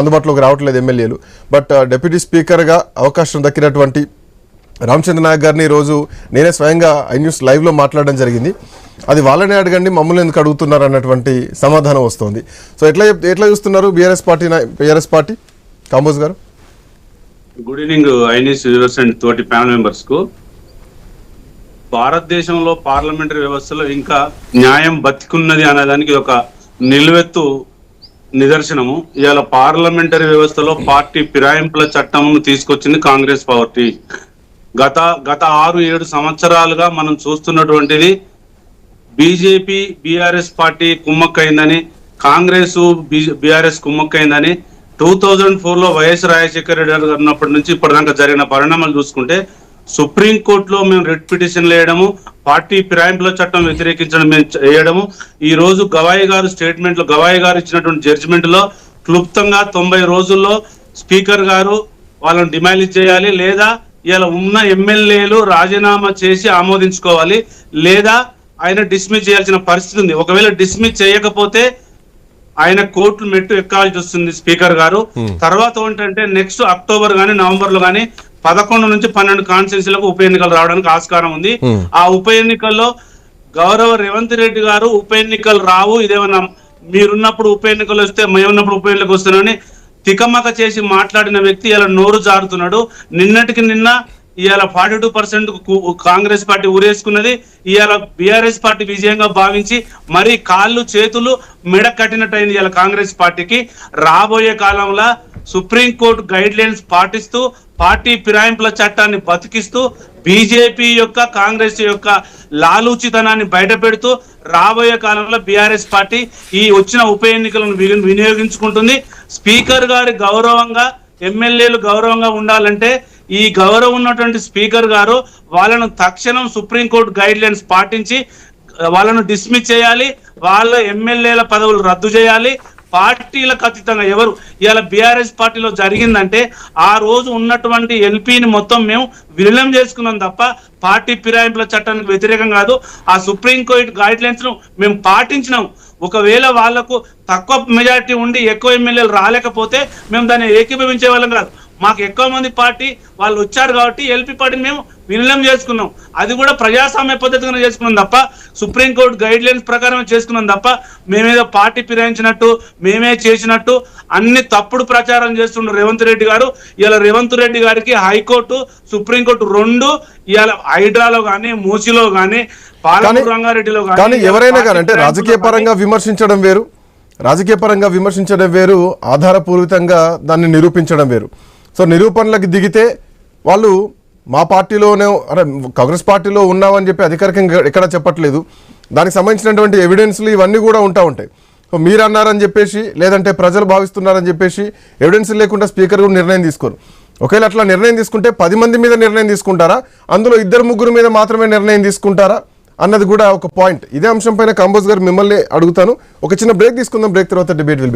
అందుబాటులోకి రావట్లేదు ఎమ్మెల్యేలు. బట్ డిప్యూటీ స్పీకర్గా అవకాశం దక్కినటువంటి రామచంద్ర నాయక్ గారిని ఈరోజు నేనే స్వయంగా ఐన్యూస్ లైవ్లో మాట్లాడడం జరిగింది. అది వాళ్ళనే అడగండి, మమ్మల్ని ఎందుకు అడుగుతున్నారు అన్నటువంటి సమాధానం వస్తుంది. సో ఎట్లా చూస్తున్నారు బీఆర్ఎస్ పార్టీ కాంబోజ్ గారు? Good evening iNews viewers and తోటి ప్యానల్ మెంబర్స్ కు. భారతదేశంలో పార్లమెంటరీ వ్యవస్థలో ఇంకా న్యాయం బతికున్నది అనేదానికి ఒక నిలువెత్తు నిదర్శనము. ఇవాళ పార్లమెంటరీ వ్యవస్థలో పార్టీ ఫిరాయింపుల చట్టంను తీసుకొచ్చింది కాంగ్రెస్ పార్టీ. గత 6-7 సంవత్సరాలుగా మనం చూస్తున్నటువంటిది బీజేపీ బీఆర్ఎస్ పార్టీ కుమ్మక్కైందని, కాంగ్రెస్ బీఆర్ఎస్ కుమ్మక్కైందని 2004లో వైఎస్ రాజశేఖర రెడ్డి గారు ఉన్నప్పటి నుంచి ఇప్పటిదాకా జరిగిన పరిణామాలు చూసుకుంటే సుప్రీంకోర్టులో మేము రిట్ పిటిషన్లు వేయడము, పార్టీ ఫిరాయింపుల చట్టం వ్యతిరేకించడం మేము వేయడము, ఈ రోజు గవాయి గారు స్టేట్మెంట్ లో గవాయి గారు ఇచ్చినటువంటి జడ్జిమెంట్ లో క్లుప్తంగా 90 రోజుల్లో స్పీకర్ గారు వాళ్ళని డిమాండ్ చేయాలి, లేదా ఇలా ఉన్న ఎమ్మెల్యేలు రాజీనామా చేసి ఆమోదించుకోవాలి, లేదా ఆయన డిస్మిస్ చేయాల్సిన పరిస్థితి ఉంది. ఒకవేళ డిస్మిస్ చేయకపోతే ఆయన కోర్టు మెట్టు ఎక్కాల్సి వస్తుంది స్పీకర్ గారు. తర్వాత ఏంటంటే నెక్స్ట్ అక్టోబర్ గానీ నవంబర్ లో గానీ 11 నుంచి 12 కాన్స్టిట్యూన్సీలకు ఉప ఎన్నికలు రావడానికి ఆస్కారం ఉంది. ఆ ఉప ఎన్నికల్లో గౌరవ రేవంత్ రెడ్డి గారు ఉప ఎన్నికలు రావు, ఇదేమన్నా మీరున్నప్పుడు ఉప ఎన్నికలు వస్తే మేమున్నప్పుడు ఉప ఎన్నికలు వస్తున్నాయని తికమక చేసి మాట్లాడిన వ్యక్తి ఇలా నోరు జారుతున్నాడు. నిన్నటికి నిన్న ఇవాళ 42% కాంగ్రెస్ పార్టీ ఊరేసుకున్నది. ఇవాళ బీఆర్ఎస్ పార్టీ విజయంగా భావించి మరి కాళ్ళు చేతులు మెడ కట్టినట్టయింది ఇవాళ కాంగ్రెస్ పార్టీకి. రాబోయే కాలంలో సుప్రీంకోర్టు గైడ్ లైన్స్ పాటిస్తూ పార్టీ ఫిరాయింపుల చట్టాన్ని బతికిస్తూ బీజేపీ యొక్క కాంగ్రెస్ యొక్క లాలూచితనాన్ని బయటపెడుతూ రాబోయే కాలంలో బీఆర్ఎస్ పార్టీ ఈ వచ్చిన ఉప ఎన్నికలను వినియోగించుకుంటుంది. స్పీకర్ గారి గౌరవంగా ఎమ్మెల్యేలు గౌరవంగా ఉండాలంటే ఈ గౌరవం ఉన్నటువంటి స్పీకర్ గారు వాళ్ళను తక్షణం సుప్రీంకోర్టు గైడ్ లైన్స్ పాటించి వాళ్ళను డిస్మిస్ చేయాలి, వాళ్ళ ఎమ్మెల్యేల పదవులు రద్దు చేయాలి. పార్టీలకు అతీతంగా ఎవరు ఇవాళ బీఆర్ఎస్ పార్టీలో జరిగిందంటే ఆ రోజు ఉన్నటువంటి ఎల్పీని మొత్తం మేము విలీనం చేసుకున్నాం తప్ప పార్టీ ఫిరాయింపుల చట్టానికి వ్యతిరేకం కాదు. ఆ సుప్రీంకోర్టు గైడ్ లైన్స్ ను మేము పాటించినాం. ఒకవేళ వాళ్లకు తక్కువ మెజారిటీ ఉండి ఎక్కువ ఎమ్మెల్యేలు రాలేకపోతే మేము దాన్ని ఏకీభవించే వాళ్ళం కాదు. మాకు ఎక్కువ మంది పార్టీ వాళ్ళు వచ్చారు కాబట్టి ఎల్పీ పార్టీని మేము విలీనం చేసుకున్నాం. అది కూడా ప్రజాస్వామ్య పద్ధతిగా చేసుకున్నాం తప్ప సుప్రీంకోర్టు గైడ్ లైన్స్ ప్రకారం చేసుకున్నాం తప్ప మేమేదో పార్టీ ఫిరాయించినట్టు మేమే చేసినట్టు అన్ని తప్పుడు ప్రచారం చేస్తుండ్రు రేవంత్ రెడ్డి గారు. ఇలా రేవంత్ రెడ్డి గారికి హైకోర్టు సుప్రీంకోర్టు రెండు ఇవాళ హైడ్రాలో గానీ మూసీలో గానీ పాలమూరు రంగారెడ్డిలో కానీ ఎవరైనా కానీ అంటే రాజకీయ పరంగా విమర్శించడం వేరు, ఆధారపూర్వకంగా దాన్ని నిరూపించడం వేరు. సో నిరూపణలకు దిగితే వాళ్ళు మా పార్టీలోనే కాంగ్రెస్ పార్టీలో ఉన్నామని చెప్పి అధికారికంగా ఎక్కడ చెప్పట్లేదు. దానికి సంబంధించినటువంటి ఎవిడెన్స్లు ఇవన్నీ కూడా ఉంటాయి. సో మీరు అన్నారని చెప్పేసి లేదంటే ప్రజలు భావిస్తున్నారని చెప్పేసి ఎవిడెన్స్ లేకుండా స్పీకర్ కూడా నిర్ణయం తీసుకోరు. ఒకవేళ అట్లా నిర్ణయం తీసుకుంటే 10 మంది మీద నిర్ణయం తీసుకుంటారా, అందులో 2-3 మీద మాత్రమే నిర్ణయం తీసుకుంటారా అన్నది కూడా ఒక పాయింట్. ఇదే అంశం పైన కాంబోజ్ గారు మిమ్మల్ని అడుగుతాను. ఒక చిన్న బ్రేక్ తీసుకుందాం. బ్రేక్ తర్వాత డిబేట్ విల్